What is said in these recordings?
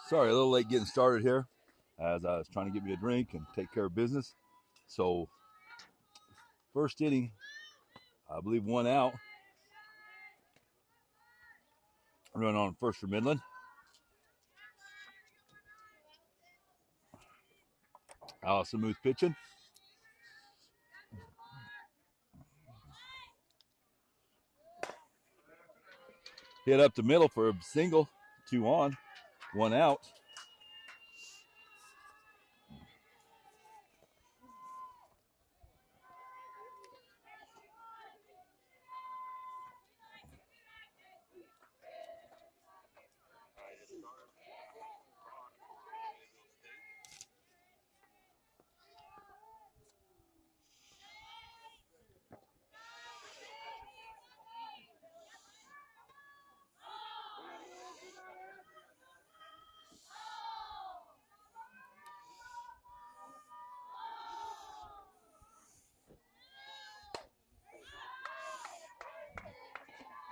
Sorry, a little late getting started here as I was trying to get me a drink and take care of business. So, first inning, I believe 1 out. Run on first for Midland. Allison Muth pitching. Hit up the middle for a single. 2 on, 1 out.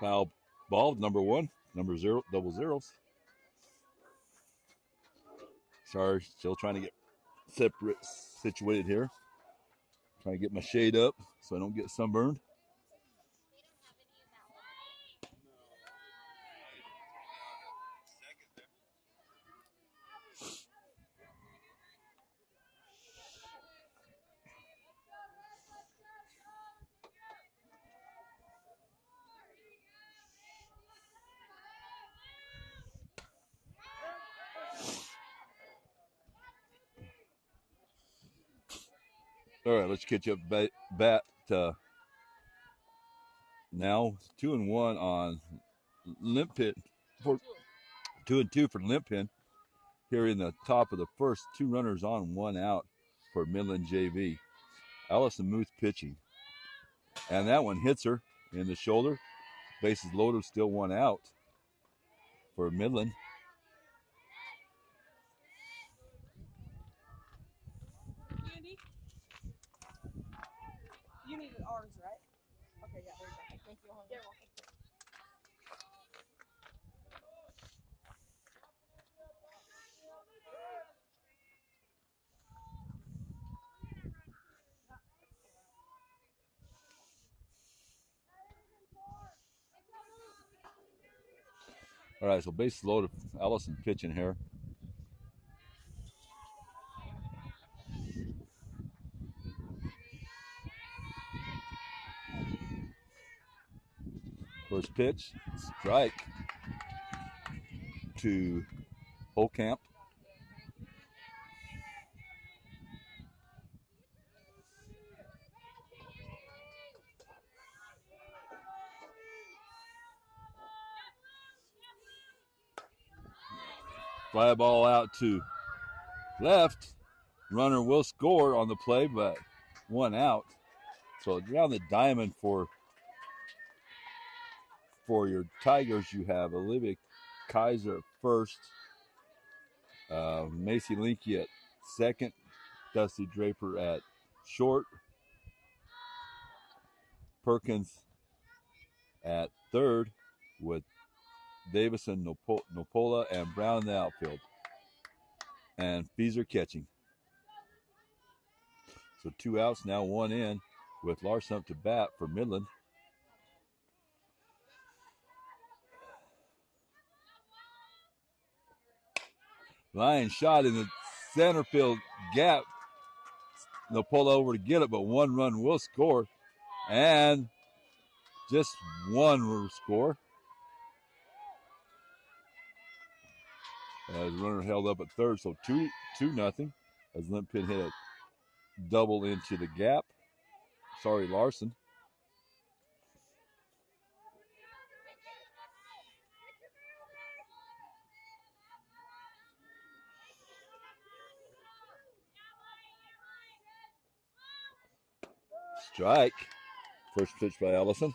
Foul ball, number 1, number 0, double zeros. Sorry, still trying to get situated here. Trying to get my shade up so I don't get sunburned. All right, let's catch up bat. Now 2-1 on Limp Pit. 2-2 for Limp Pit. Here in the top of the first, 2 runners on, 1 out for Midland JV. Allison Muth pitching. And that one hits her in the shoulder. Bases loaded, still 1 out for Midland. Andy, you needed ours, right? Okay, yeah, there you go. Thank you. You're welcome. All right, so bases loaded. Allison pitching here. First pitch, strike to Holcamp. Fly ball out to left. Runner will score on the play, but 1 out. So around the diamond for your Tigers, you have Olivia Kaiser at first, Macy Linky at second, Dusty Draper at short, Perkins at third, with Davison, Nopola, and Brown in the outfield. And Feeser catching. So 2 outs, now 1 in, with Larson up to bat for Midland. Line shot in the center field gap. Nopola over to get it, but 1 run will score. And just 1 will score. As runner held up at third, so 2-0. As Limp Pit hit a double into the gap. Sorry, Larson. Strike. First pitch by Allison.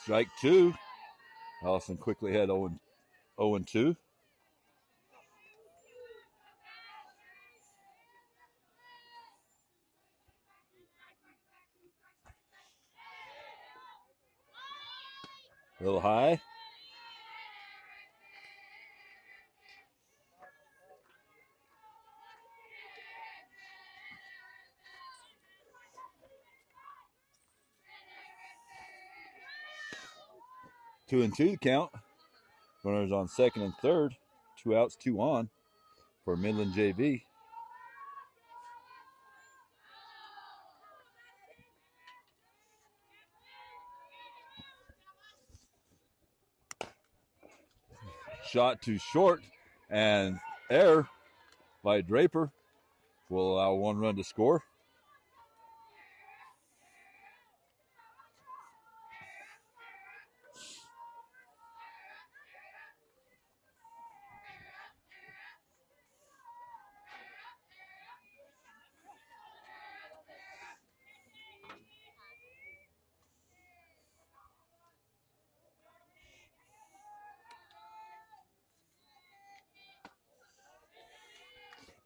Strike 2. Allison quickly had 0-2. A little high. Two and two count. Runners on second and third. 2 outs, 2 on for Midland JV. Shot too short, and error by Draper will allow 1 run to score.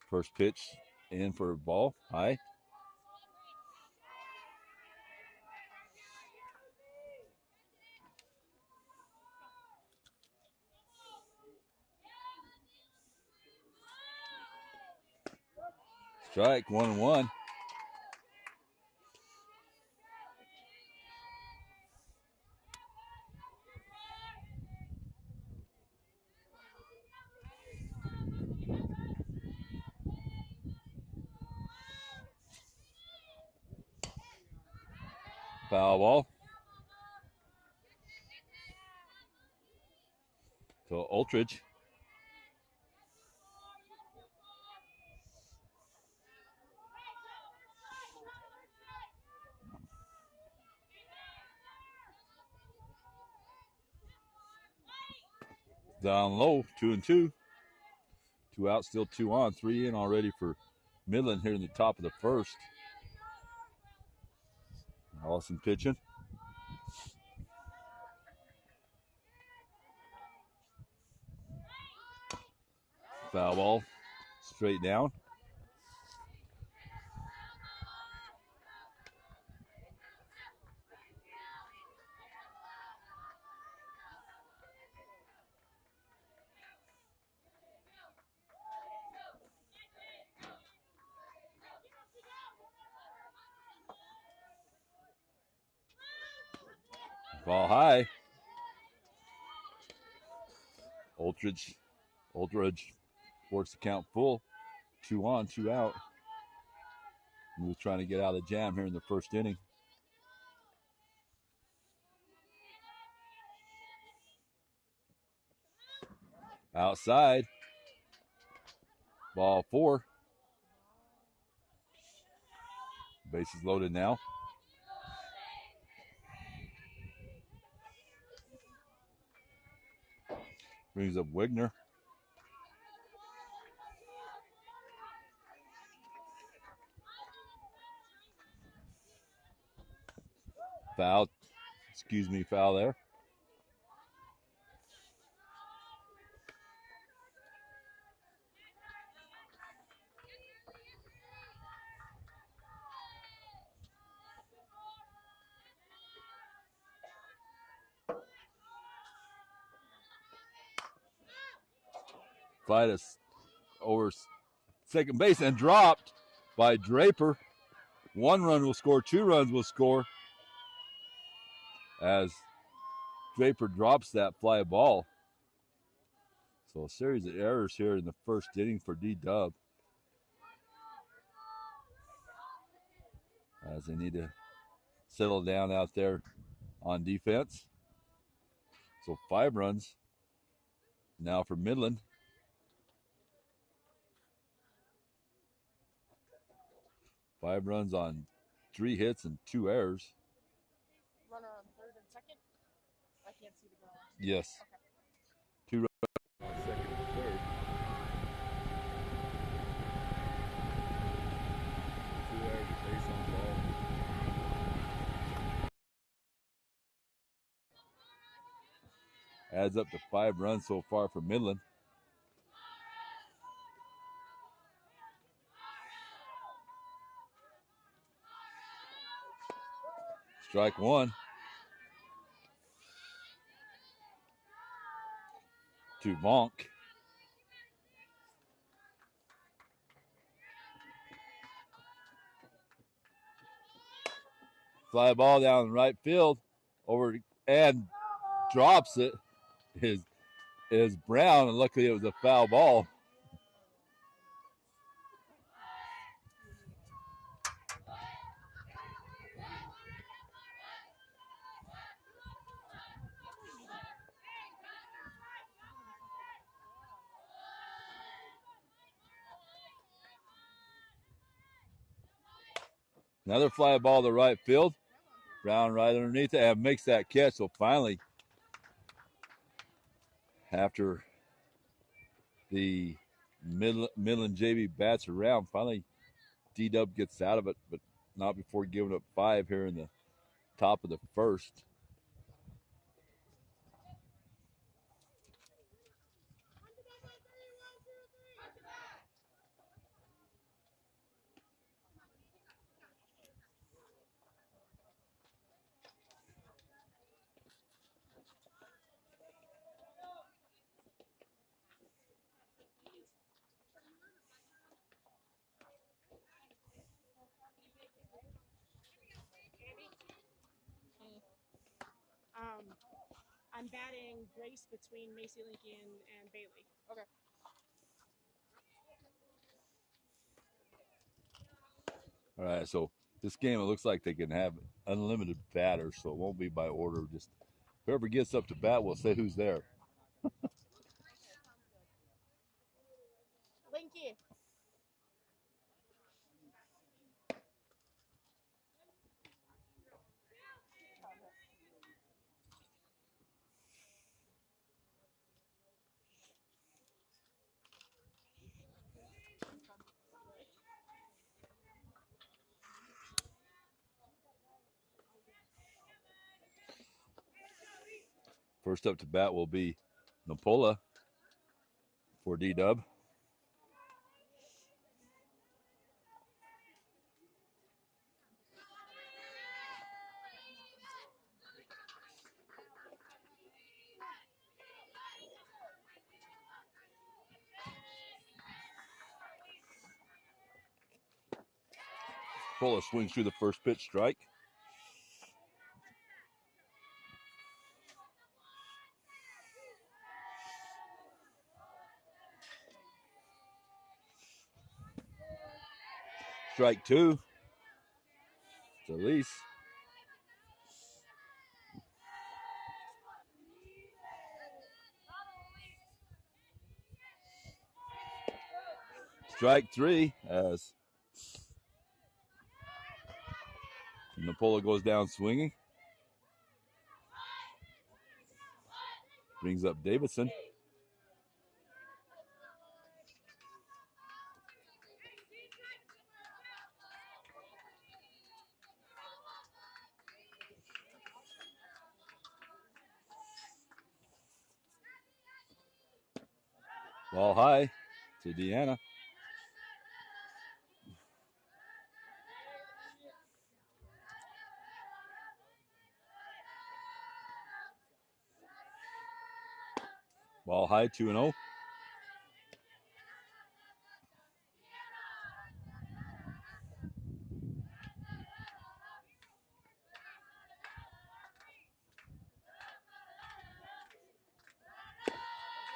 First pitch in for a ball, high. Strike, 1-1. Foul ball. So Ultrich. Down low, 2 and 2. 2 out, still 2 on. 3 in already for Midland here in the top of the first. Allison pitching. Foul ball, straight down. Ball high. Ultrich works the count full. 2 on, 2 out. He was trying to get out of the jam here in the first inning. Outside. Ball 4. Bases loaded now. Brings up Wigner. Foul. Foul there. Fly to over second base and dropped by Draper. 1 run will score, 2 runs will score as Draper drops that fly ball. So a series of errors here in the first inning for D-Dub, as they need to settle down out there on defense. So 5 runs now for Midland. Five runs on 3 hits and 2 errors. Runner on third and second? I can't see the ground. Yes. Okay. 2 runs on second and third. 2 errors, a base on ball. Adds up to 5 runs so far for Midland. Strike 1. to Monk. Fly ball down the right field over and drops it. Is Brown, and luckily it was a foul ball. Another fly ball to right field. Brown right underneath it and makes that catch. So finally, after the Midland JV bats around, finally D-Dub gets out of it, but not before giving up 5 here in the top of the first. I'm batting Grace between Macy Lincoln and Bailey. Okay. All right, so this game, it looks like they can have unlimited batters, so it won't be by order. Just whoever gets up to bat will say who's there. Linky. First up to bat will be Napola for D-Dub. Napola swings through the first pitch, strike. Strike 2. To Elise. Strike 3 as Napola goes down swinging. Brings up Davidson. Ball high to Deanna. Ball high, 2-0.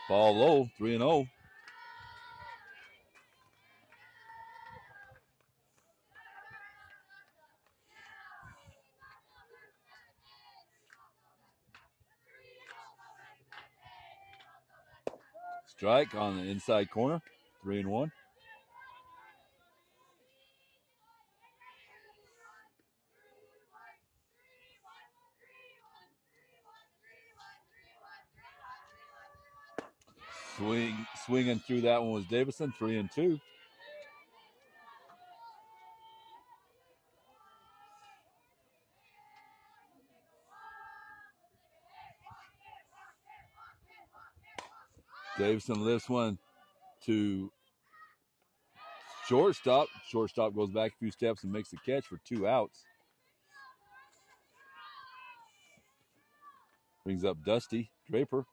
Ball low, 3-0. Strike on the inside corner, 3-1. Swinging through that one was Davidson, 3-2. Davidson lifts one to shortstop. Shortstop goes back a few steps and makes the catch for 2 outs. Brings up Dusty Draper.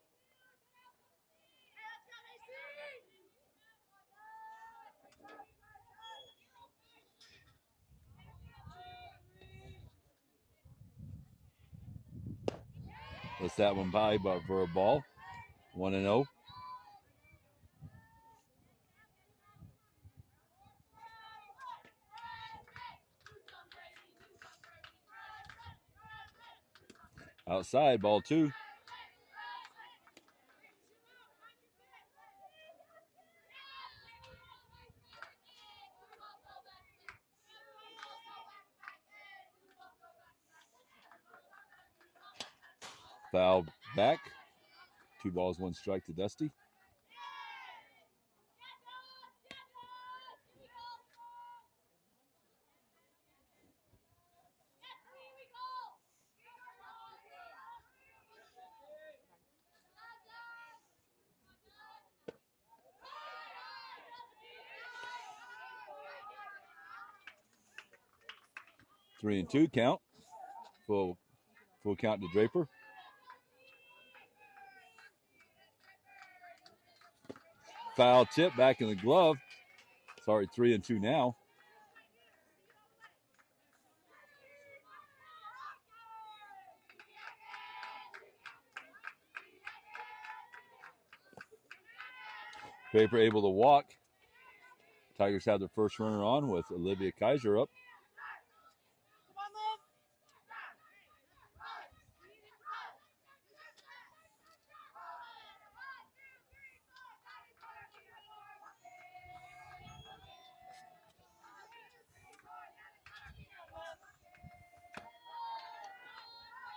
Let's that one by, but for a ball. 1-0. Outside, ball 2. Foul back. 2 balls, 1 strike to Dusty. Three and two count. Full count to Draper. Foul tip back in the glove. Sorry, 3-2 now. Draper able to walk. Tigers have their first runner on with Olivia Kaiser up.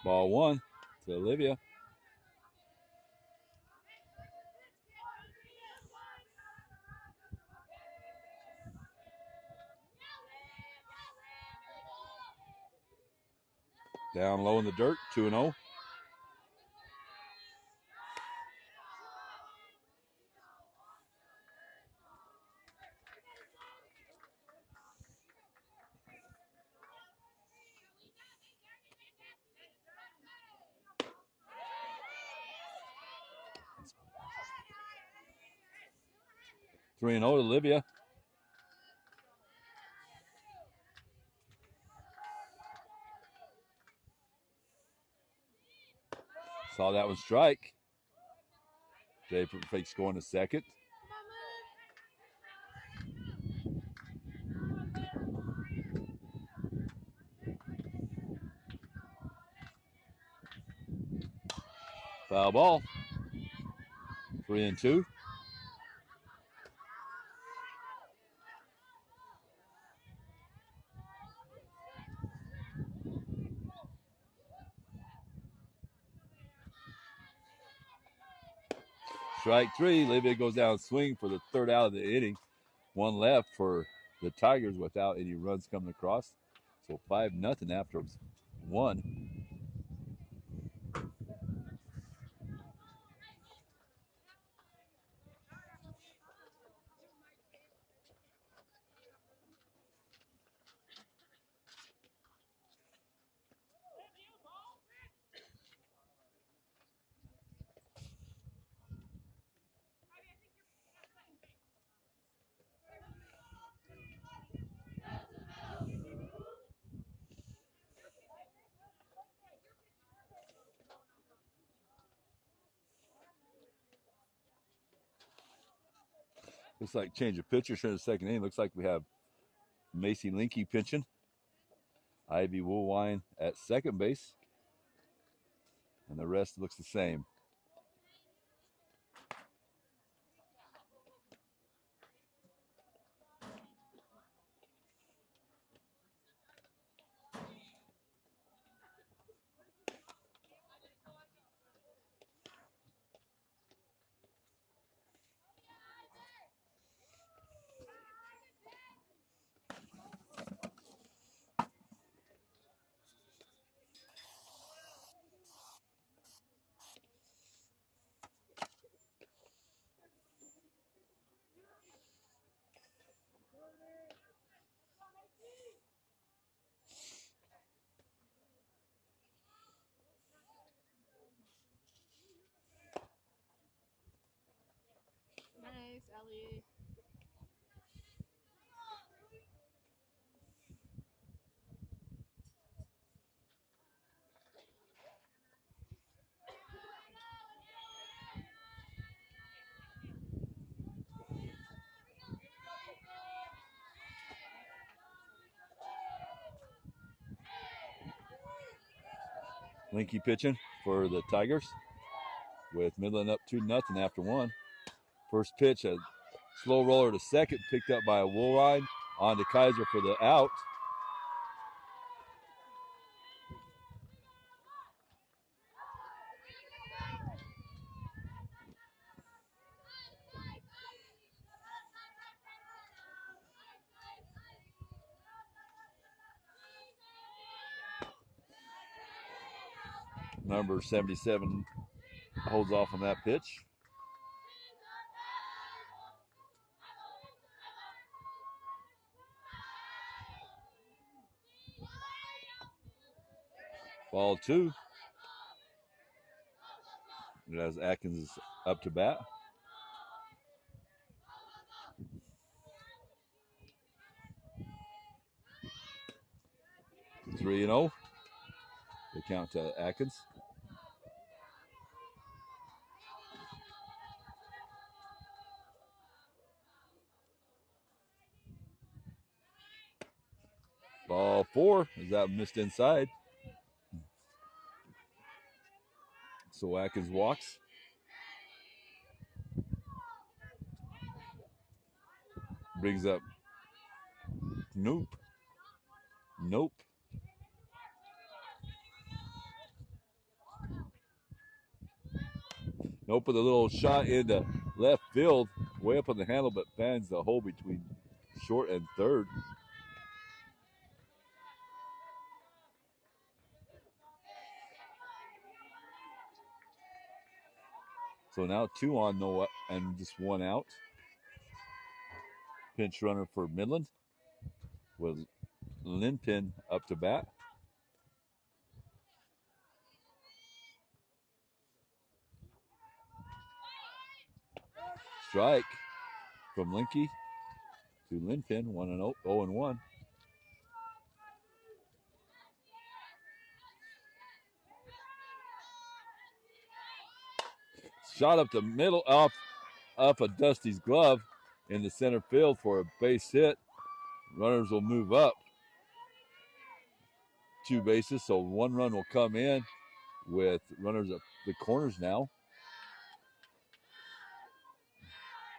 Ball 1 to Olivia. Down low in the dirt, 2-0. Three and 0 to Olivia. Saw that one strike. Draper fakes going to second. Foul ball. 3-2. Strike 3. Olivia goes down swing for the third out of the inning. 1 left for the Tigers without any runs coming across. So 5-0 after 1. Looks like change of pitchers here in the second inning. Looks like we have Macy Linky pitching. Ivy Woolwine at second base. And the rest looks the same. Nice, Ellie. Linky pitching for the Tigers with Midland up 2-0 after one. First pitch, a slow roller to second, picked up by a Woolride. On to Kaiser for the out. Number 77 holds off on that pitch. Ball 2. As Atkins is up to bat. Three and 0. The count to Atkins. Ball 4 is that missed inside. So Atkins walks. Brings up. Nope. Nope. Nope with a little shot into left field. Way up on the handle, but finds the hole between short and third. So now 2 on, no, and just 1 out. Pinch runner for Midland with Linpin up to bat. Strike from Linky to Linpin, 0-1. Shot up the middle, off of Dusty's glove in the center field for a base hit. Runners will move up 2 bases, so 1 run will come in with runners at the corners now,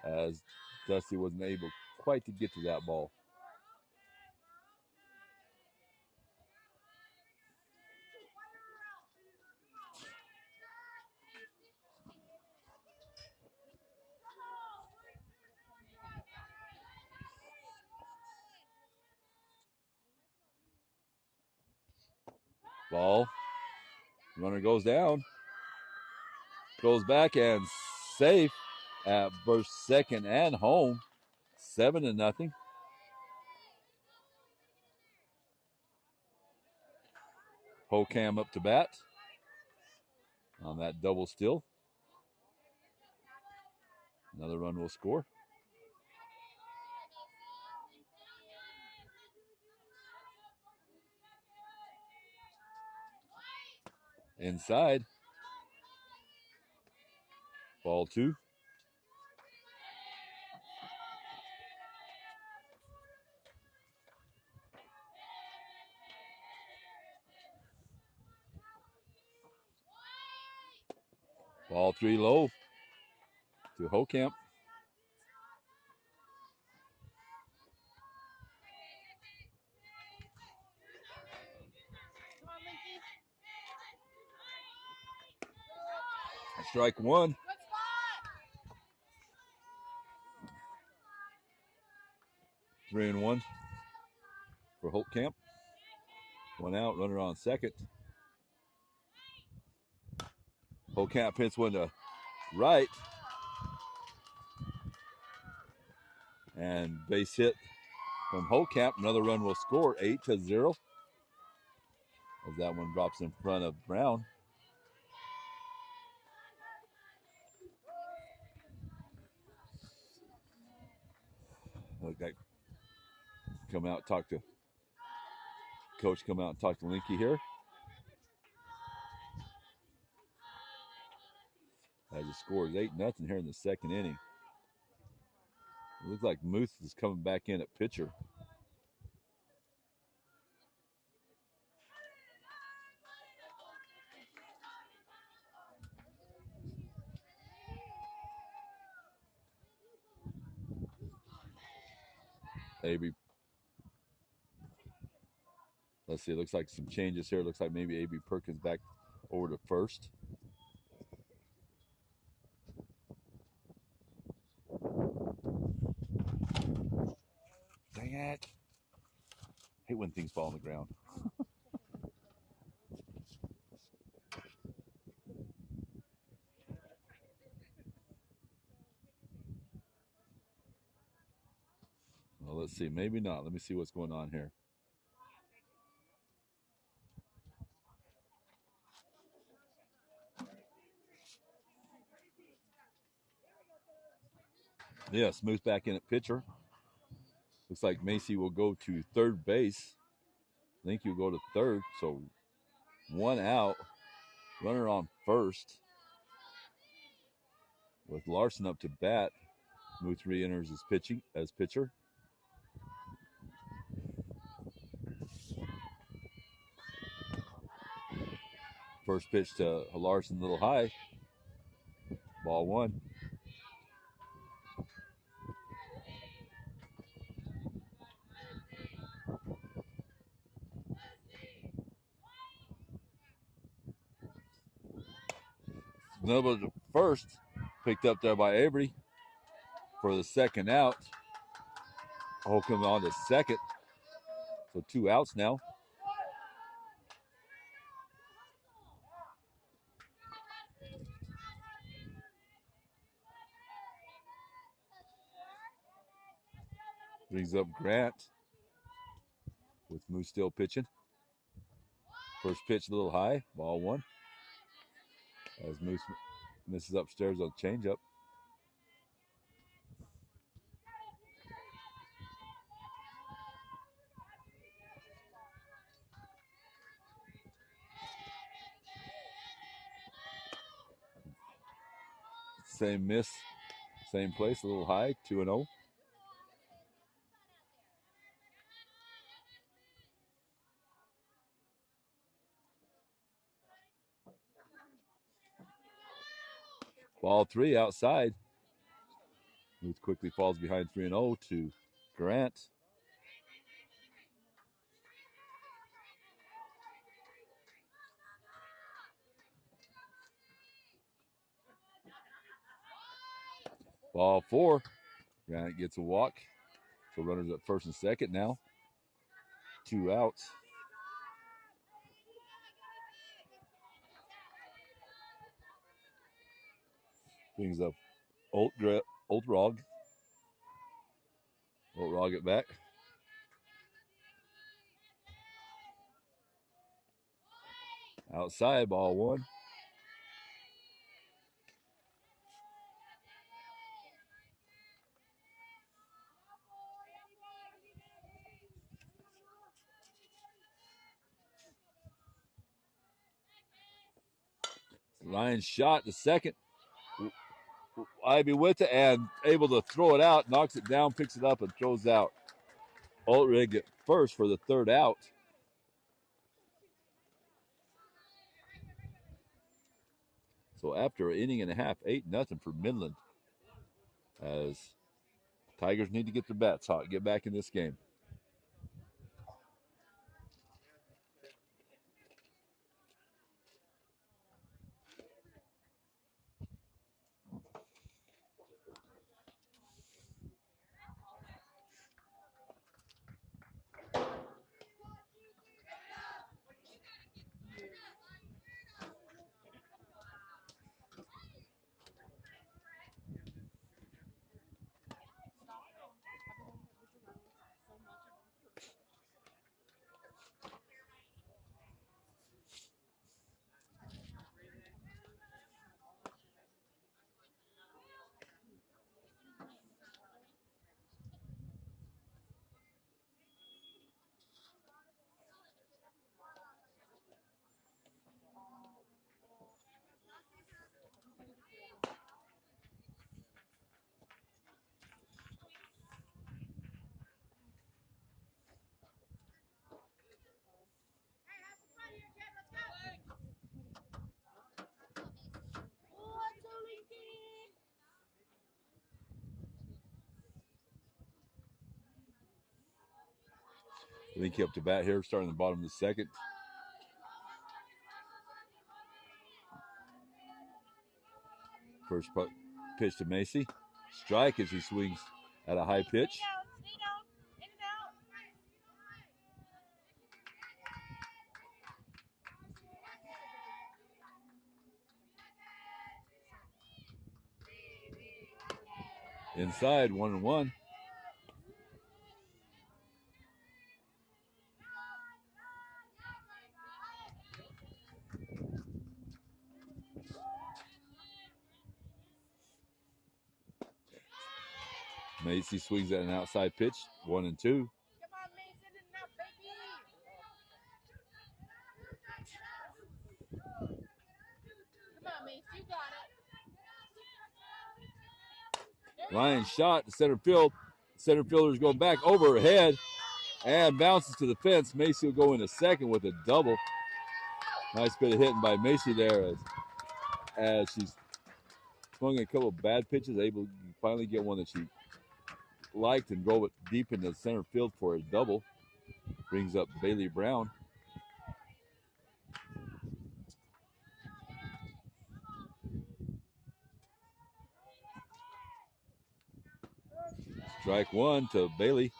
as Dusty wasn't able quite to get to that ball. Ball. Runner goes down. Goes back and safe at both second and home. 7-0. Hocam up to bat on that double still. Another run will score. Inside. Ball 2. Ball 3 low to Hocamp. Strike 1. Three and 1 for Holtkamp. 1 out, runner on second. Holtkamp hits one to right. And base hit from Holtkamp. Another run will score, 8-0. As that one drops in front of Brown. Look like come out, talk to coach. Come out and talk to Linky here. As the score is 8-0 here in the second inning. It looks like Muth is coming back in at pitcher. Avery. Let's see. It looks like some changes here. It looks like maybe Avery Perkins back over to first. Dang it. I hate when things fall on the ground. Well, let's see. Maybe not. Let me see what's going on here. Yeah, Smooth back in at pitcher. Looks like Macy will go to third base. I think he'll go to third. So 1 out. Runner on first. With Larson up to bat. Muth re-enters as pitcher. First pitch to Larson, a little high. Ball 1. Number to first, picked up there by Avery for the second out. Holcomb on to second. So 2 outs now. Brings up Grant with Moose still pitching. First pitch a little high, ball 1. As Moose misses upstairs on changeup. Same miss, same place, a little high, 2-0. Ball 3 outside. Muth quickly falls behind 3-0 to Grant. Ball 4. Grant gets a walk. So runners at first and second now. 2 outs. Brings up Oltrog. Oltrog it back. Outside, ball 1. Ryan shot the second. Ivy with it and able to throw it out, knocks it down, picks it up, and throws out. Oltrog at first for the third out. So after an inning and a half, 8-0 for Midland. As Tigers need to get their bats hot, get back in this game. Linky up to bat here, starting the bottom of the second. First pitch to Macy. Strike as he swings at a high pitch. Inside, 1-1. Macy swings at an outside pitch, 1-2. Line shot to center field. Center fielders go back overhead and bounces to the fence. Macy will go into second with a double. Nice bit of hitting by Macy there as she's swung a couple of bad pitches, able to finally get one that she liked and drove it deep into center field for a double. Brings up Bailey Brown. Strike one to Bailey.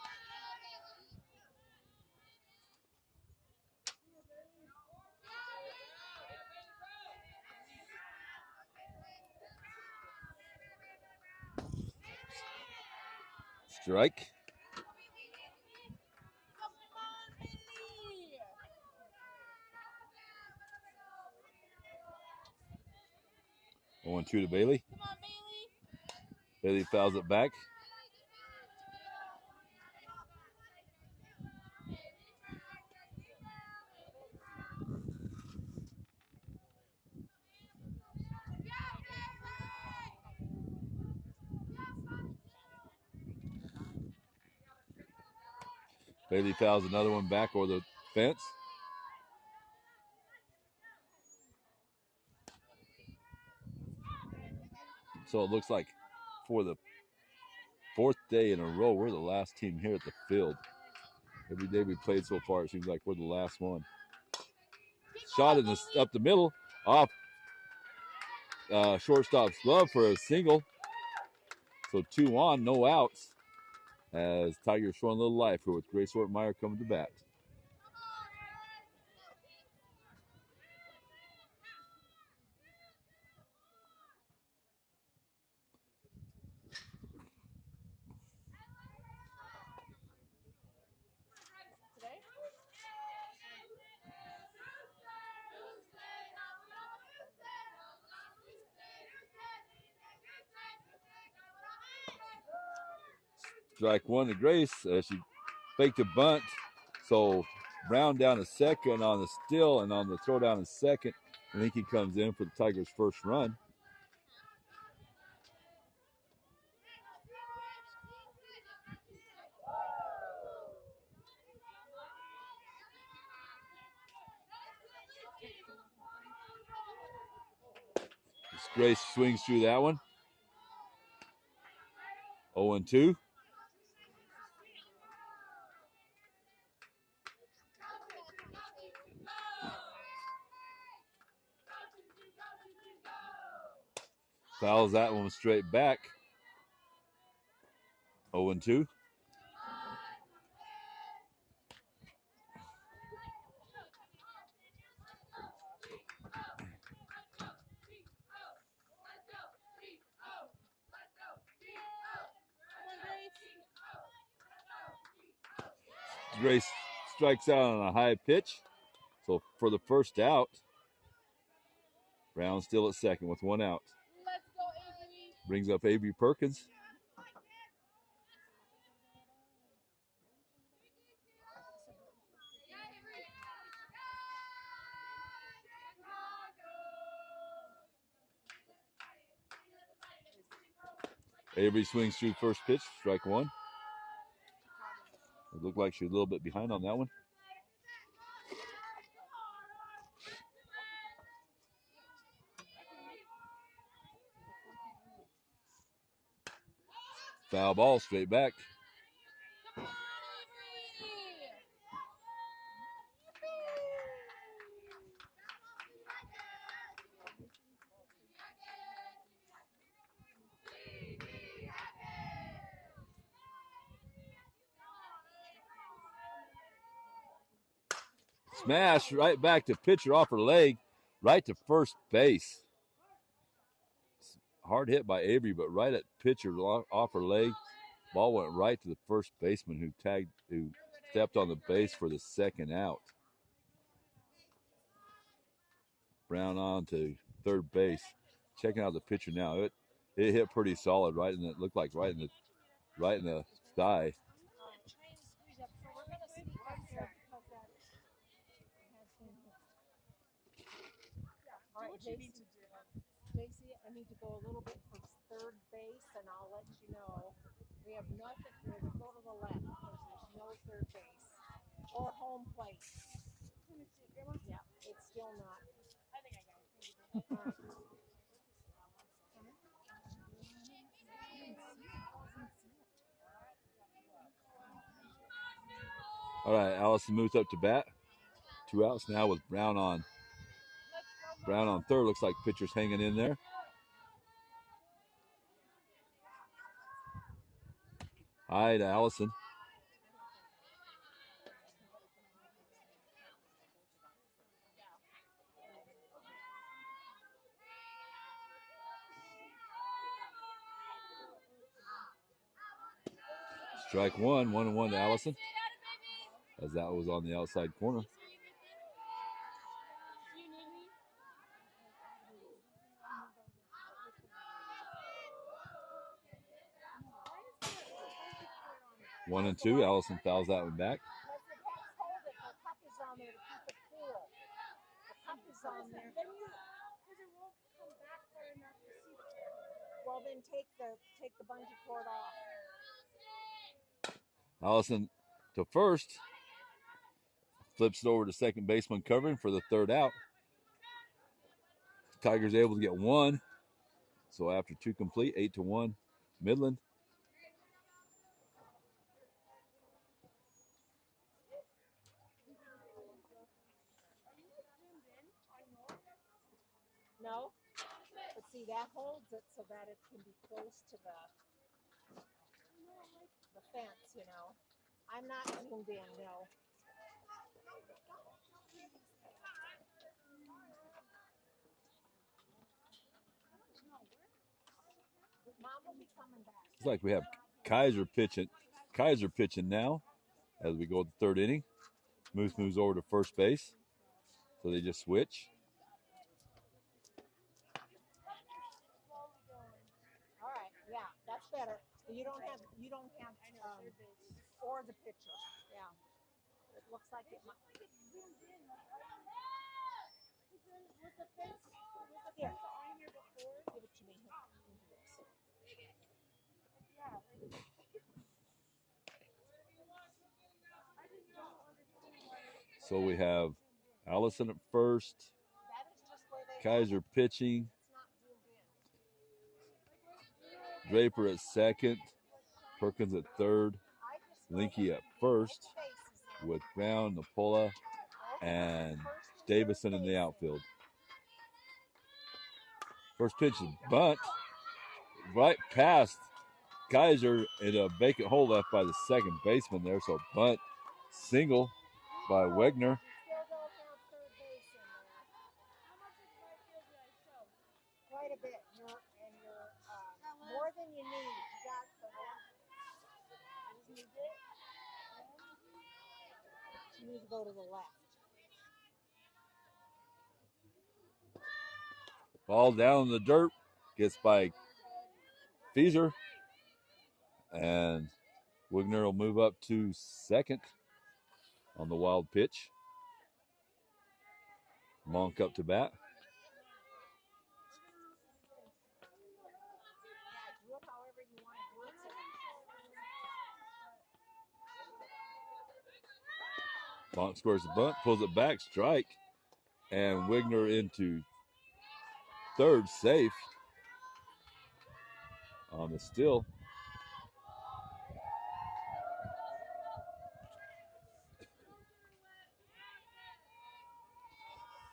Strike. One, 2 to Bailey. Bailey fouls it back. Bailey fouls another one back over the fence. So it looks like for the fourth day in a row, we're the last team here at the field. Every day we played so far, it seems like we're the last one. Shot in up the middle, off shortstop's glove for a single. So 2 on, no outs. As Tigers showing a little life here with Grace Ortmeyer coming to bat. Strike one to Grace as she faked a bunt. So Brown down to second on the steal and on the throw down to second. I think he comes in for the Tigers' first run. Grace swings through that one. 0-2. Fouls that one straight back. 0-2. Grace strikes out on a high pitch. So for the first out, Brown still at second with 1 out. Brings up Avery Perkins. Avery swings through first pitch, strike one. It looked like she was a little bit behind on that one. Foul ball straight back. Smash right back to pitcher off her leg, right to first base. Hard hit by Avery, but right at pitcher off her leg. Ball went right to the first baseman who stepped on the base for the second out. Brown on to third base. Checking out the pitcher now. It hit pretty solid right in the, looked like right in the thigh. All right, JC, I need to go a little bit for third base, and I'll let you know. We have nothing. We're going to go to the left because there's no third base or home plate. Yeah, it's still not. I think I got it. All right, Allison moves up to bat. 2 outs now with Brown on third. Looks like pitcher's hanging in there. High to Allison. Strike one, 1-1 to Allison. As that was on the outside corner. One and two. Allison fouls that one back. Well, then take the bungee cord off. Allison to first. Flips it over to second baseman covering for the third out. Tigers able to get one. So after two complete, 8-1, Midland. No, but see, that holds it so that it can be close to the fence, you know. I'm not zoomed in, no. Mom will be coming back. It's like we have Kaiser pitching now as we go to the third inning. Moose moves over to first base. So they just switch. All right, yeah, that's better. You don't have or the pitcher. Yeah. It looks like it might. Here. Give it to me. So we have Allison at first, Kaiser pitching, Draper at second, Perkins at third, Linky at first, with Brown, Napola, and Davison in the outfield. First pitch is bunt, right past Kaiser in a vacant hole left by the second baseman there. So bunt, single by Wegner. Quite a bit, you're more than you need. You got you need to go to the left. Ball down in the dirt, gets by Feeser, and Wigner will move up to second on the wild pitch. Monk up to bat. Monk scores the bunt, pulls it back, strike, and Wigner into third, safe on the steal.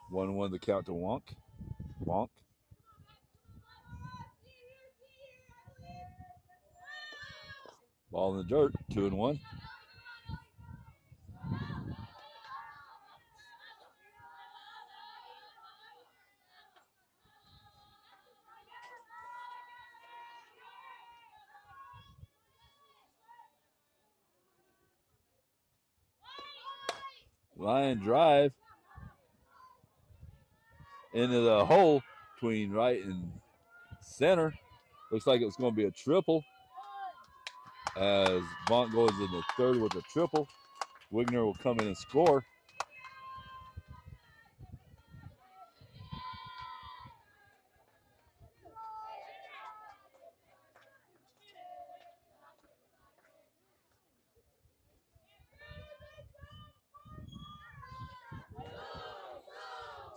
One the count to Wonk. Ball in the dirt, 2-1. Line drive into the hole between right and center. Looks like it was going to be a triple as Bonk goes in the third with a triple. Wigner will come in and score.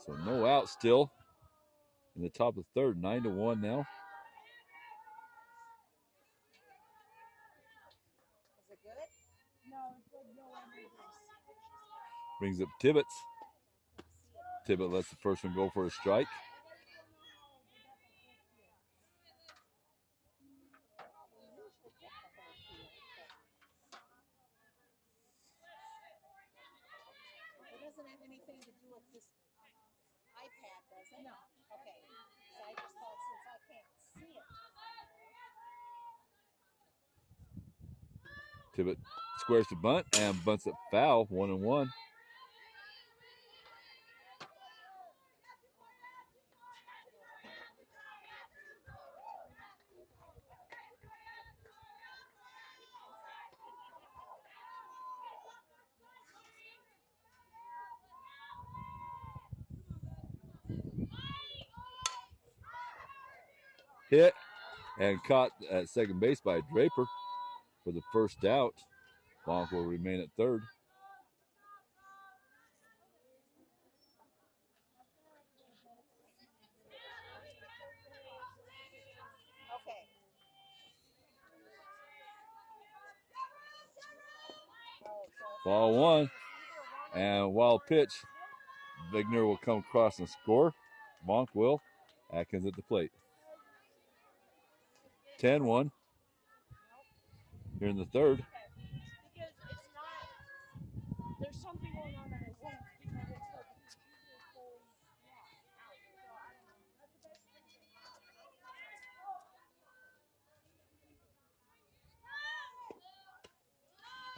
So no out still in the top of the third, 9-1 now. Is it good? No, it's like no Brings up Tibbetts. Tibbet lets the first one go for a strike. It doesn't have anything to do with this iPad, does it? No. Okay. So I just thought since I can't see it. Tibbet squares to bunt and bunts it foul, 1-1. Hit and caught at second base by Draper for the first out. Bonk will remain at third. Okay. Ball one. And wild pitch. Wigner will come across and score. Bonk will. Atkins at the plate. 10-1 here in the third. Because it's not, there's something going on in his life.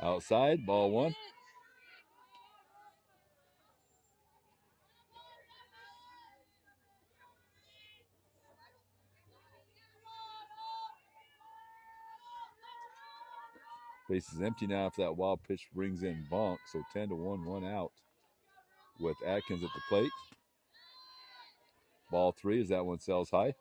Outside, ball one. Base is empty now if that wild pitch brings in Bonk. So 10-1, 1 out with Atkins at the plate. Ball three as that one sails high.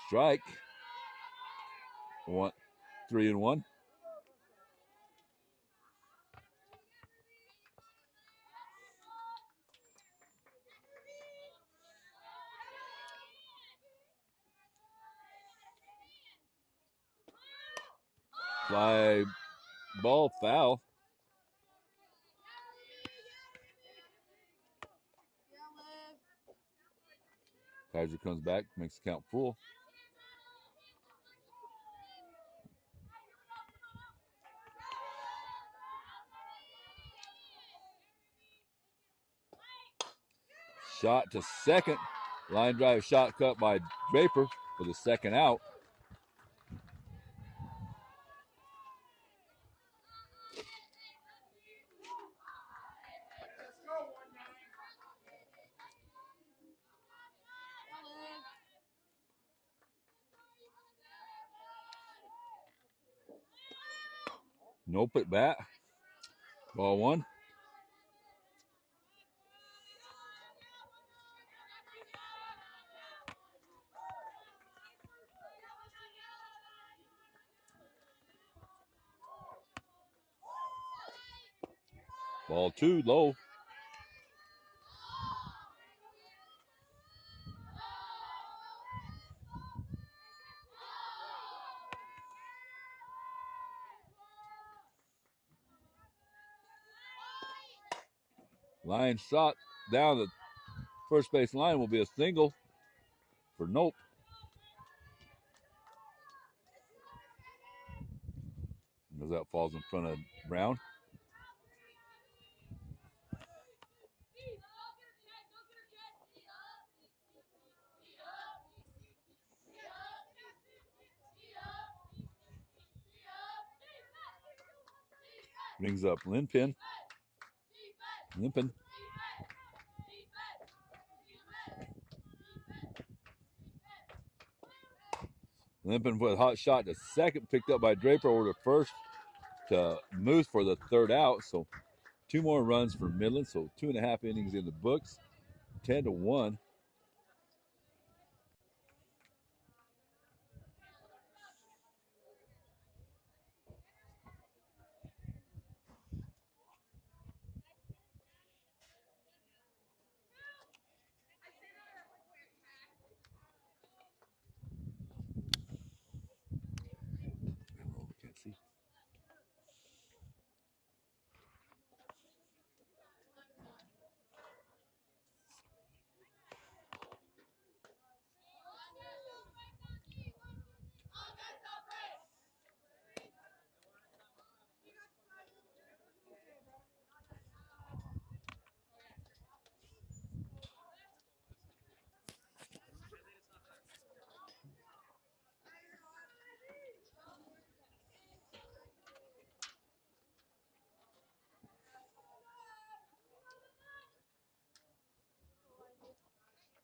Strike. 3-1. Fly ball foul. Kaiser comes back, makes the count full. Shot to second. Line drive shot cut by Draper for the second out. Nope at bat. Ball one. Ball two, low. Line shot down the first base line will be a single for Nope. As that falls in front of Brown. Brings up Limpin. Limpin. Limpin with a hot shot to second, picked up by Draper over to first to Moose for the third out. So 2 more runs for Midland. So 2.5 innings in the books. 10-1. Can't see.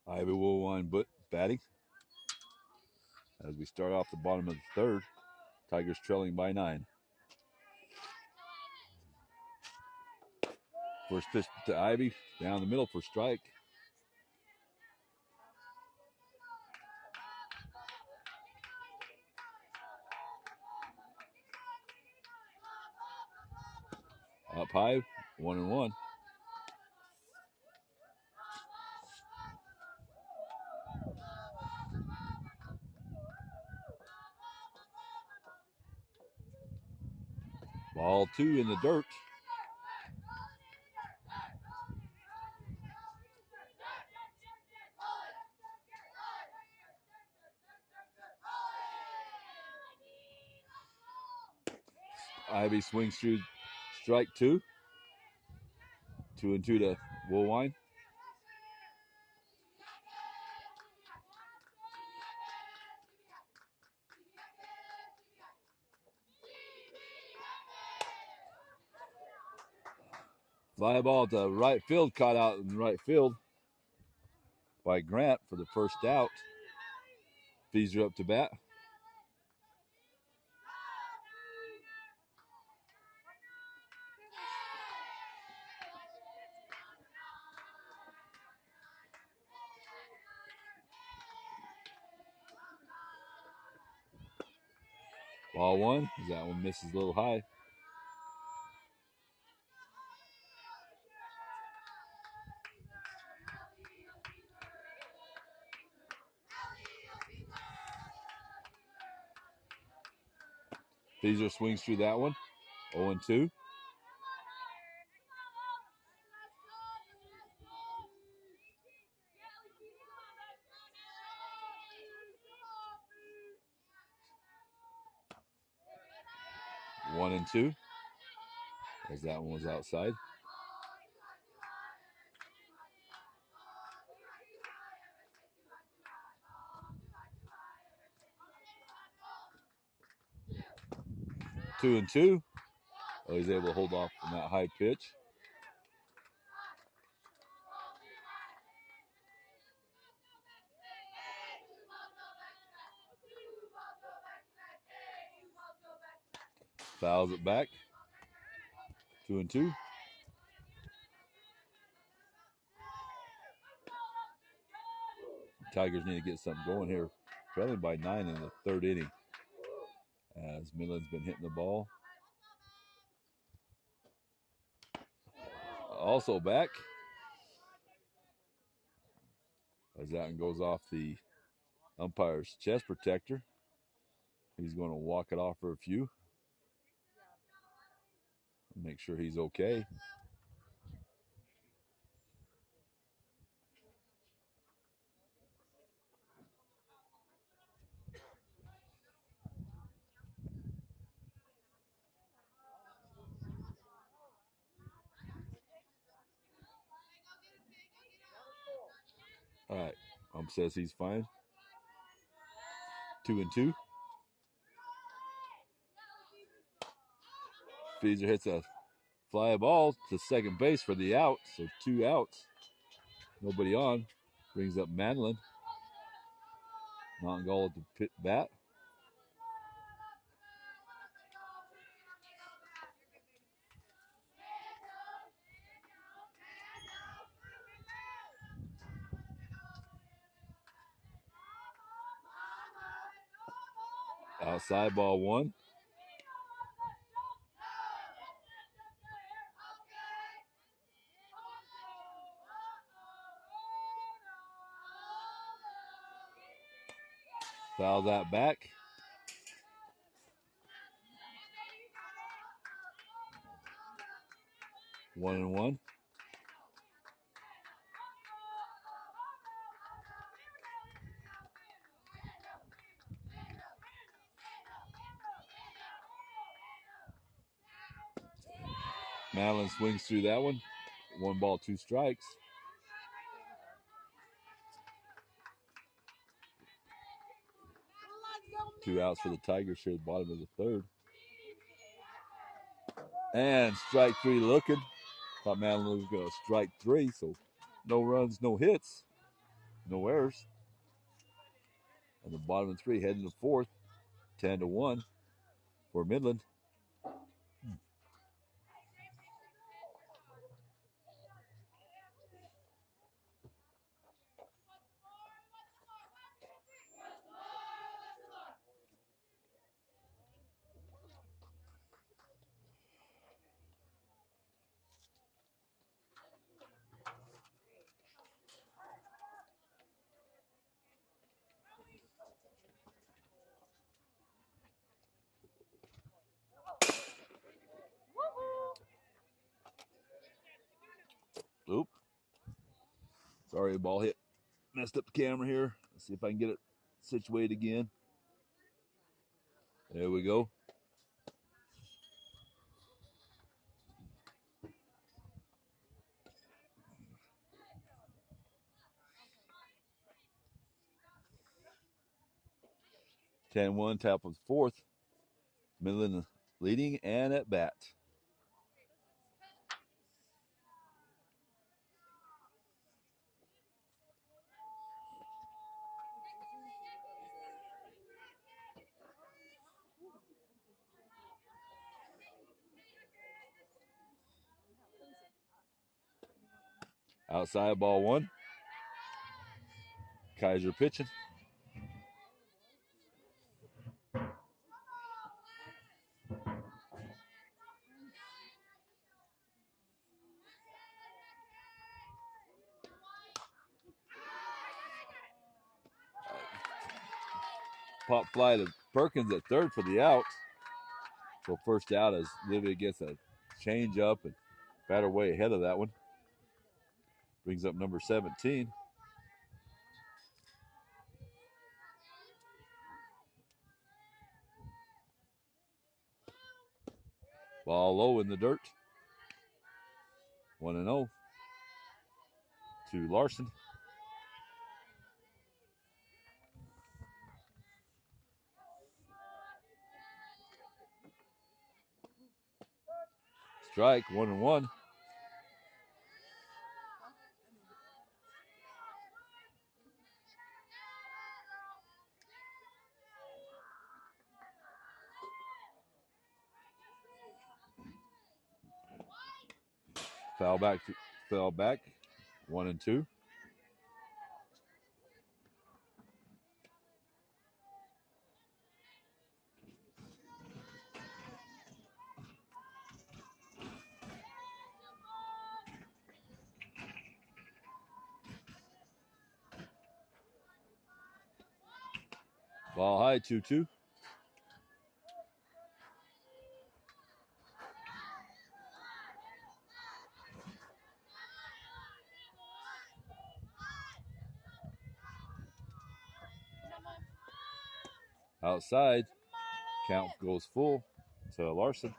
Ivy Woolwine batting as we start off the bottom of the third. Tigers trailing by 9. First pitch to Ivy, down the middle for strike. Up high, 1-1. Ball 2 in the dirt. Ivy swings through strike 2. 2-2 to Woolwine. Fly ball to right field, caught out in right field by Grant for the first out. Feeser up to bat. Ball 1. That one misses a little high. Feeser swings through that one. 0-2. One and 2. As that one was outside. Two and 2. Oh, he's able to hold off from that high pitch. Fouls it back. 2 and 2. Tigers need to get something going here. Trailing by 9 in the third inning. As Midland's been hitting the ball. Also back. As that one goes off the umpire's chest protector. He's going to walk it off for a few. Make sure he's okay. All right. Says he's fine. 2 and 2. Feeser hits a Fly ball to second base for the out. So 2 outs. Nobody on. Brings up Midland. Montgomery at the pit bat. Outside ball 1. Foul that back. 1-1. Madeline swings through that one. 1 ball, 2 strikes. Two outs for the Tigers here at the bottom of the third. And strike 3 looking. Thought Madeline was going to strike 3, so no runs, no hits, no errors. And the bottom of 3 heading to 4th, 10-1 for Midland. Oop. Sorry, the ball hit. Messed up the camera here. Let's see if I can get it situated again. There we go. (10-1) top of the 4th. Midland leading and at bat. Outside ball 1. Kaiser pitching. Pop fly to Perkins at third for the out. So first out as Livia gets a change up and batter way ahead of that one. Brings up number 17. Ball low in the dirt. 1-0 to Larson. Strike, 1-1. Fell back. 1-2. Ball high, 2-2. Outside, count goes full to Larson.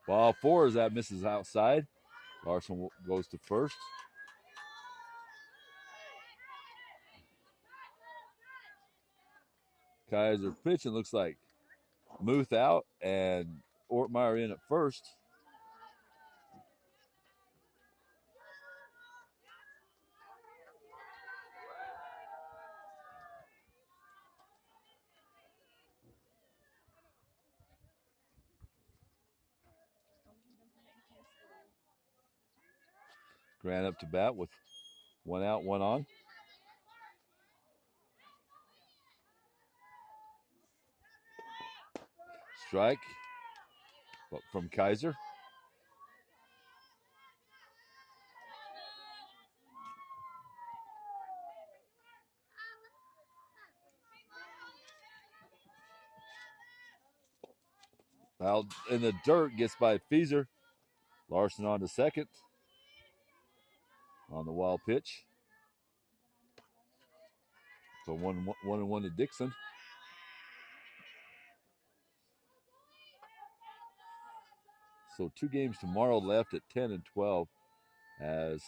Ball 4 as that misses outside. Larson goes to first. Kaiser pitching, looks like Muth out and Ortmeyer in at first. Grant up to bat with one out, one on. Strike from Kaiser. Out in the dirt, gets by Feezer. Larson on to second on the wild pitch. So 1-1 to Dixon. So 2 games tomorrow left at 10 and 12 as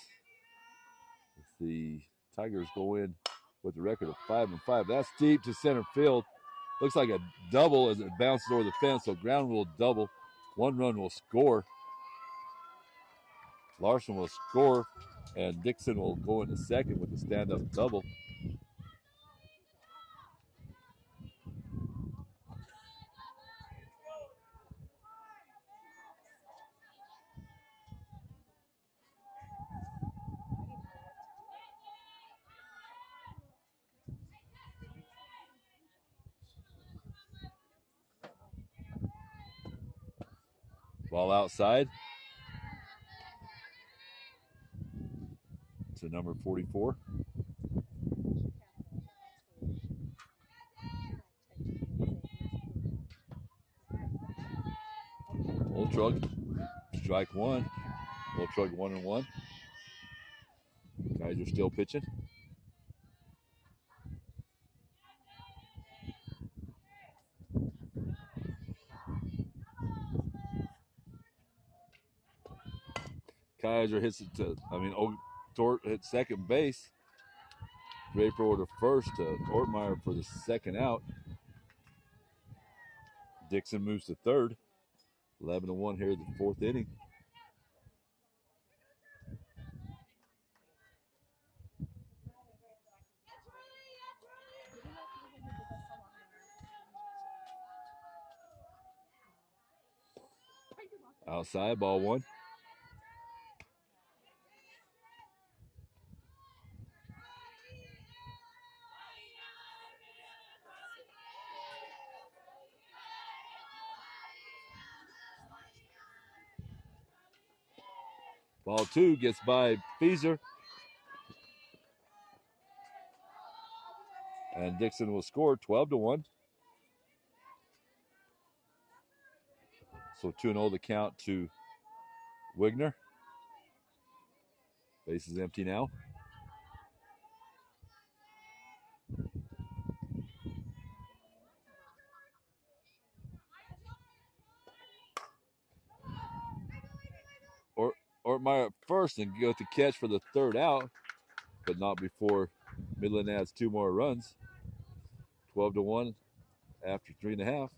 the Tigers go in with a record of 5-5. That's deep to center field. Looks like a double as it bounces over the fence. So ground rule double. 1 run will score. Larson will score, and Dixon will go into second with a stand-up double. Ball outside to number 44. Oltrug, strike one. Oltrug 1-1. Guys are still pitching. Kaiser hits it to, Tort hits second base. Draper over to first to Ortmeyer for the second out. Dixon moves to third. 11-1 here in the 4th inning. Outside, ball 1. Ball 2 gets by Feezer. And Dixon will score 12-1. So 2-0 the count to Wigner. Base is empty now. Ortmeyer at first and go to catch for the third out, but not before Midland adds 2 more runs. 12-1 after 3.5.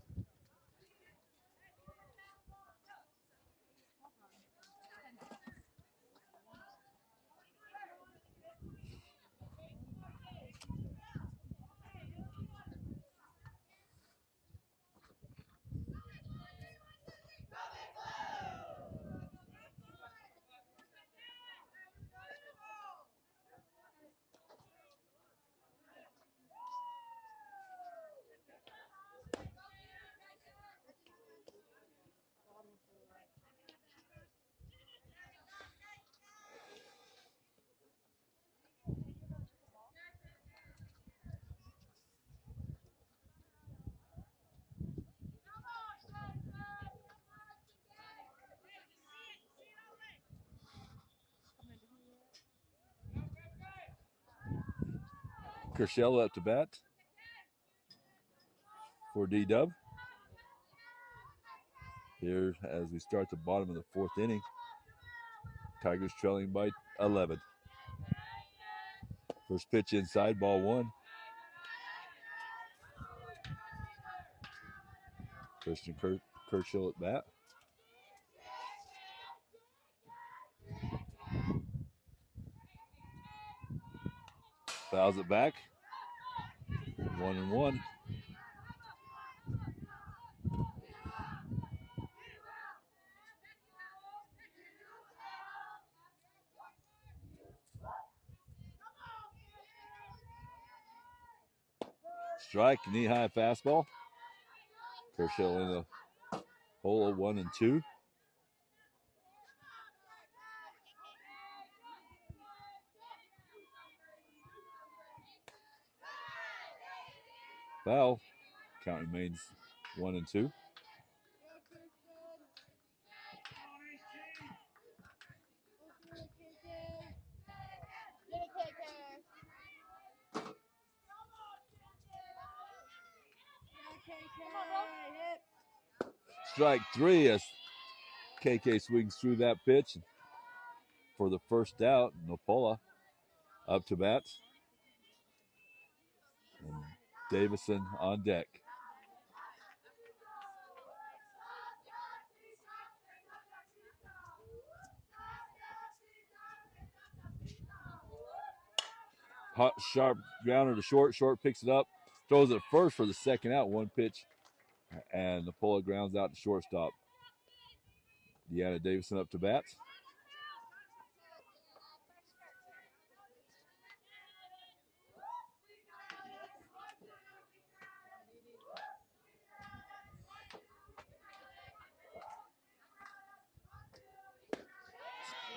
Kershell up to bat for D-Dub. Here as we start the bottom of the 4th inning. Tigers trailing by 11. First pitch inside, ball one. Christian Kershaw at bat. Fouls it back. 1-1. Strike, knee-high fastball. Kershaw in the hole of 1-2. Foul. Count remains 1-2. Strike three as KK swings through that pitch for the first out. Nopola up to bat. And Davison on deck. Hot, sharp grounder to short. Short picks it up. Throws it first for the second out. One pitch. And Nopola grounds out to shortstop. Deanna Davison up to bat.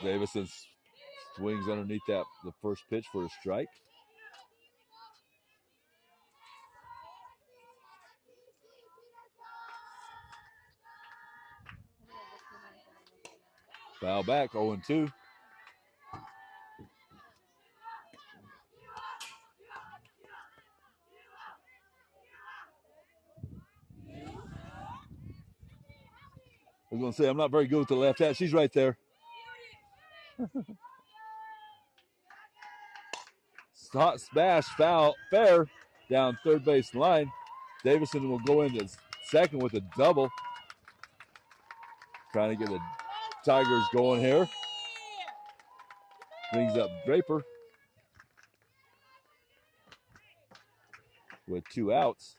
Davison swings underneath the first pitch for a strike. Foul back, 0-2. I was going to say, I'm not very good with the left hand. She's right there. Hot smash, foul, fair, down third base line. Davison will go into second with a double. Trying to get the Tigers going here. Brings up Draper with 2 outs.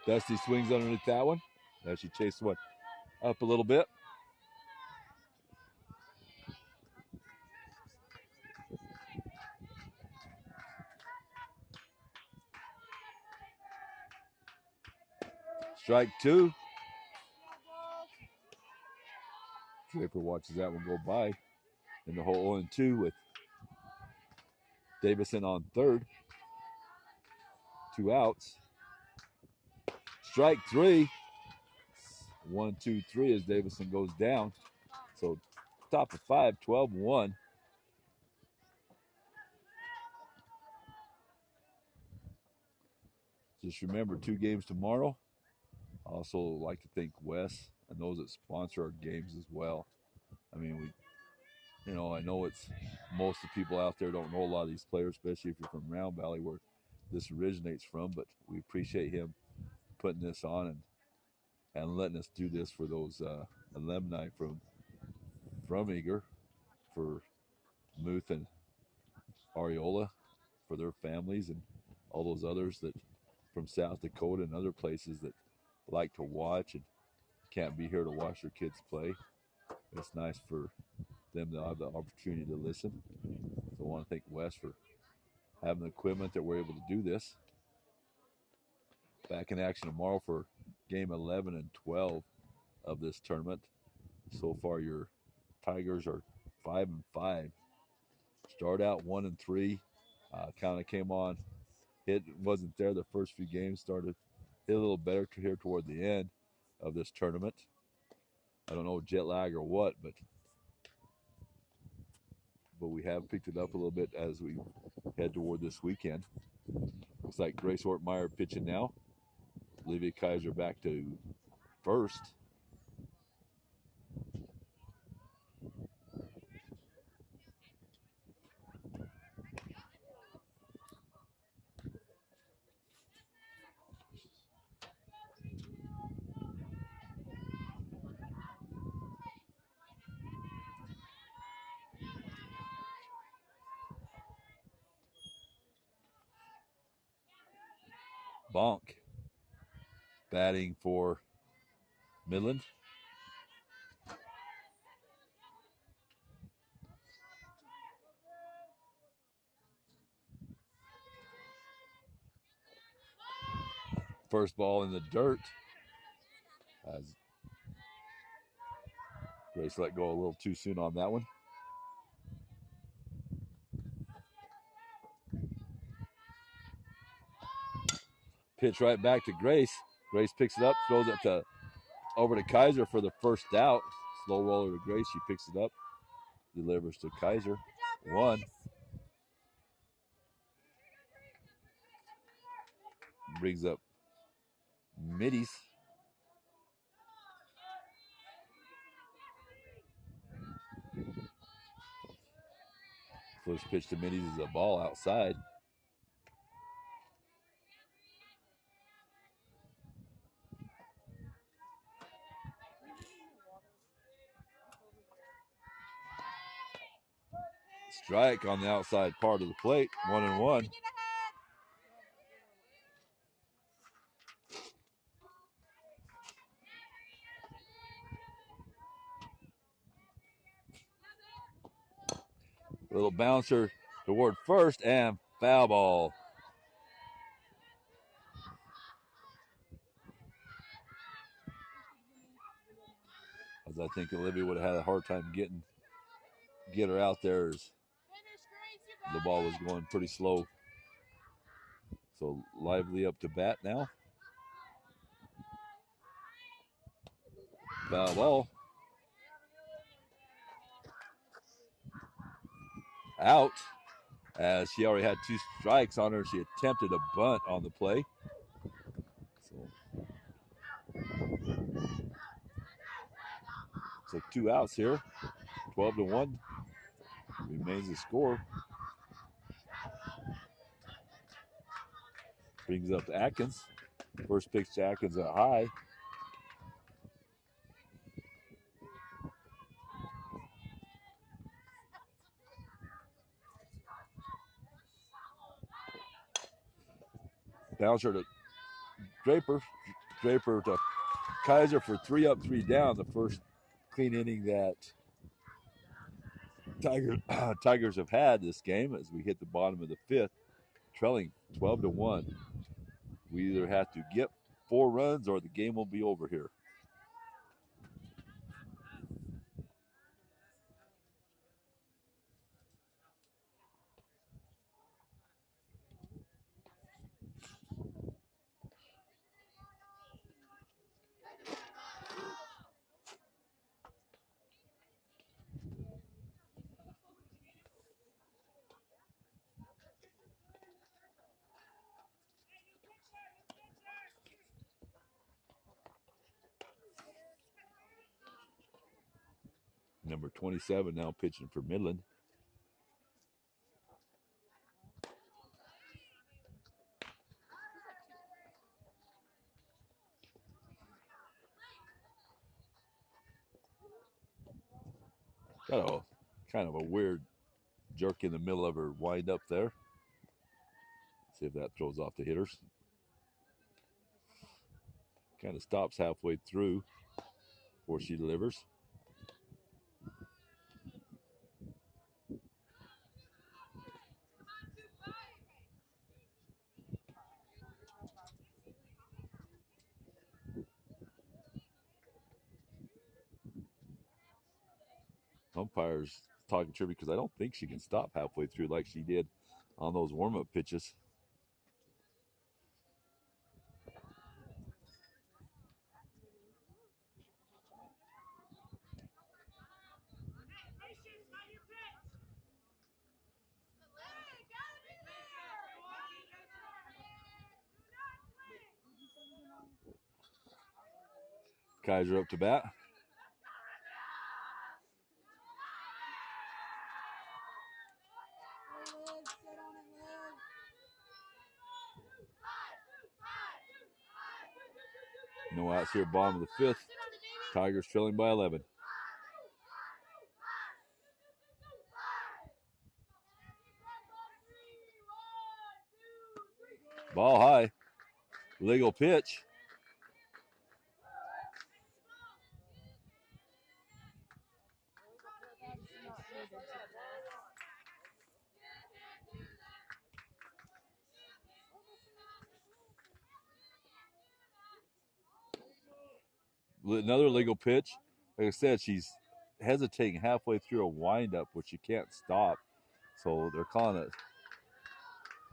Dusty swings underneath that one as she chases one up a little bit. Strike 2. Draper watches that one go by in the hole 0-2 with Davison on third. 2 outs. Strike 3. 1, 2, 3 as Davison goes down. So top of 5, 12-1. Just remember 2 games tomorrow. I also like to thank Wes and those that sponsor our games as well. I mean, I know it's most of the people out there don't know a lot of these players, especially if you're from Round Valley where this originates from, but we appreciate him putting this on and letting us do this for those alumni from Eager, for Muth and Ariola, for their families, and all those others that from South Dakota and other places that like to watch and can't be here to watch their kids play. It's nice for them to have the opportunity to listen. So I want to thank Wes for having the equipment that we're able to do this. Back in action tomorrow for game 11 and 12 of this tournament. So far, your Tigers are 5-5. Start out 1-3. Kind of came on. Hit wasn't there the first few games. Started hit a little better here toward the end of this tournament. I don't know jet lag or what, but but we have picked it up a little bit as we head toward this weekend. Looks like Grace Ortmeyer pitching now. Olivia Kaiser back to first. Bonk batting for Midland. First ball in the dirt as Grace let go a little too soon on that one. Pitch right back to Grace. Grace picks it up, throws it over to Kaiser for the first out. Slow roller to Grace. She picks it up, delivers to Kaiser. 1. Brings up Middies. First pitch to Middies is a ball outside. Strike on the outside part of the plate. 1-1. Little bouncer toward first and foul ball. As I think Olivia would have had a hard time get her out there as the ball was going pretty slow. So Lively up to bat now. Foul ball. Out, as she already had 2 strikes on her. She attempted a bunt on the play. So 2 outs here. 12-1 remains the score. Brings up Atkins. First pitch to Atkins at high. Bouncer to Draper. Draper to Kaiser for 3 up, 3 down. The first clean inning that Tigers have had this game as we hit the bottom of the 5th, trailing 12-1. We either have to get 4 runs or the game will be over here. Number 27 now pitching for Midland. Got a kind of a weird jerk in the middle of her wind up there. See if that throws off the hitters. Kind of stops halfway through before she delivers. Umpires talking to her because I don't think she can stop halfway through like she did on those warm-up pitches. Kaiser up to bat. No outs here, bottom of the fifth. Tigers trailing by 11. Ball high. Legal pitch. Another legal pitch. Like I said, she's hesitating halfway through a windup, which you can't stop. So they're calling it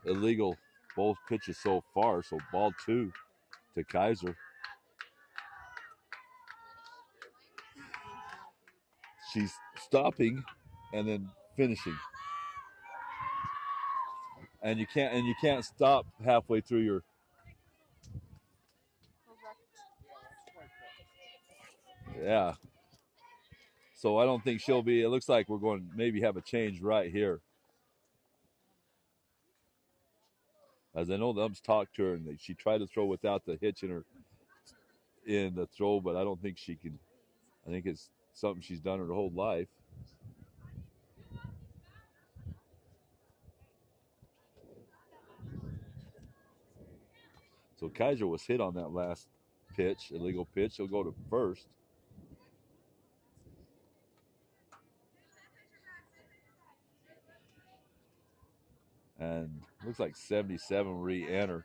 illegal, both pitches so far. So ball 2 to Kaiser. She's stopping and then finishing. And you can't stop halfway through your. Yeah. So I don't think she'll be. It looks like we're going to maybe have a change right here. As I know the umps talked to her and she tried to throw without the hitch in the throw, but I don't think she can. I think it's something she's done her whole life. So Kaiser was hit on that last pitch, illegal pitch. He'll go to first. And looks like 77 re-enter.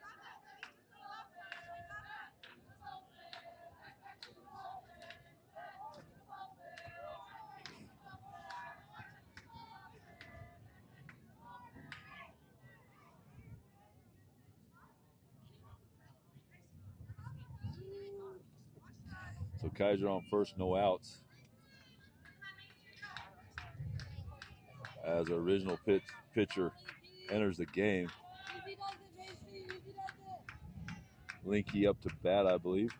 So Kaiser on first, no outs. As our original pitcher enters the game. Linky up to bat, I believe.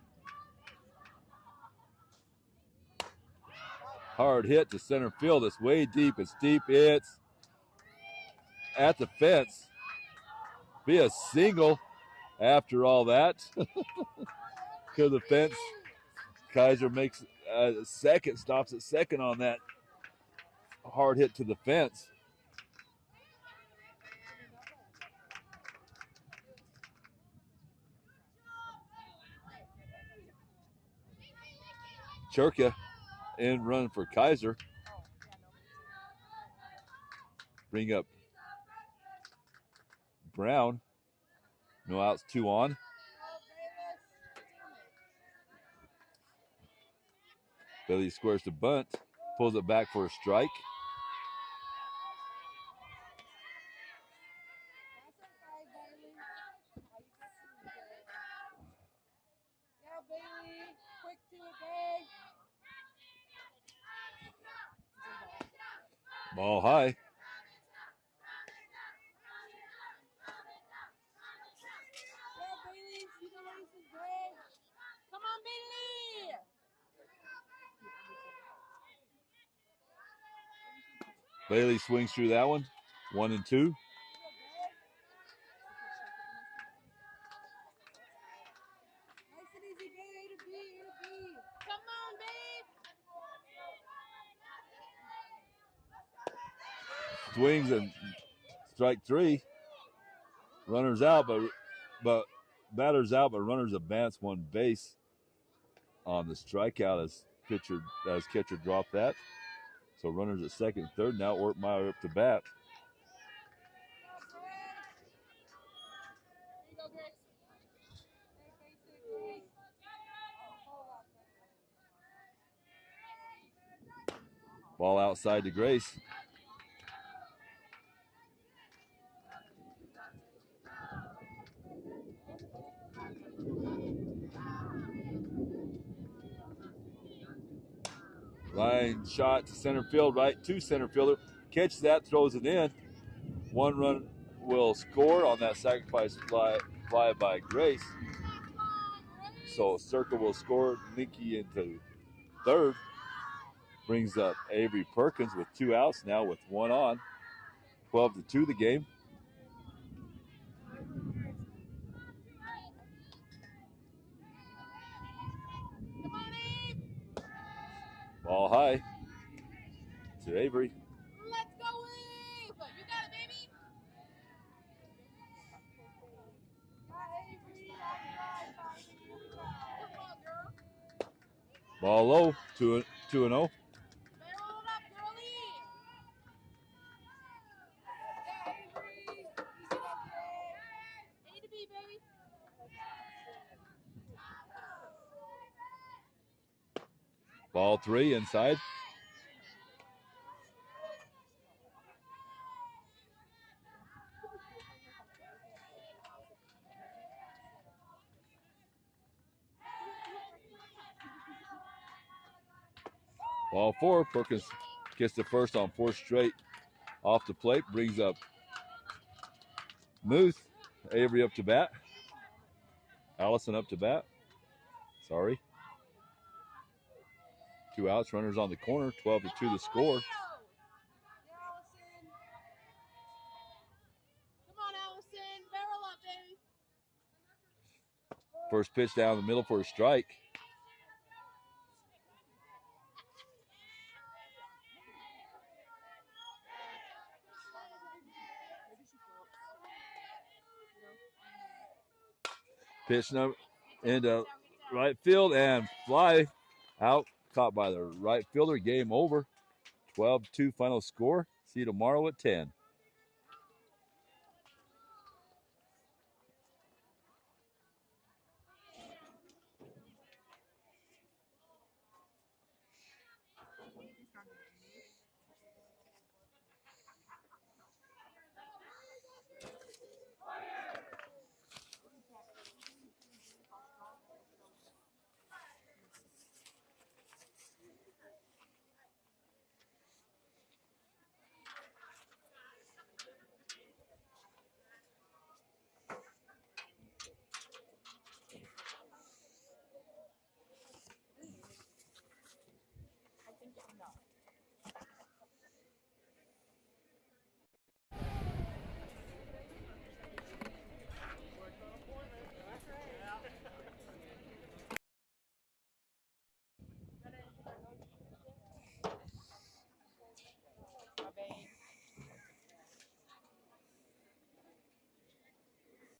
Hard hit to center field. It's way deep. It's deep. It's at the fence. Be a single after all that. To the fence. Kaiser makes second, stops at second on that hard hit to the fence. Churka in run for Kaiser. Bring up Brown. No outs, 2 on. Bailey squares to bunt. Pulls it back for a strike. Ball high. Come on, Bailey! Bailey swings through that one. 1 and 2. Come on, babe! Swings and strike 3. Runners out, but batters out, but runners advance 1 base on the strikeout as catcher dropped that. So runners at second, third. Now Ortmeyer up to bat. Ball outside to Grace. Line shot to center field, right to center fielder. Catches that, throws it in. 1 run will score on that sacrifice fly by Grace. So Circle will score Linky into third. Brings up Avery Perkins with 2 outs now with 1 on. 12-2 the game. Ball high to Avery. Let's go, Eve! You got it, baby! Come on, girl. Ball low, 2-0. Barrel up, girlie! Yeah, Avery! A to B, baby! Ball 3 inside. Ball 4. Perkins gets the first on 4 straight. Off the plate, brings up Muth. Avery up to bat. Allison up to bat. Sorry. 2 outs, runners on the corner. 12-2 the score. Come on, Allison. Barrel up, baby. First pitch down the middle for a strike. Pitch number into right field and fly out. Caught by the right fielder. Game over. 12-2 final score. See you tomorrow at 10.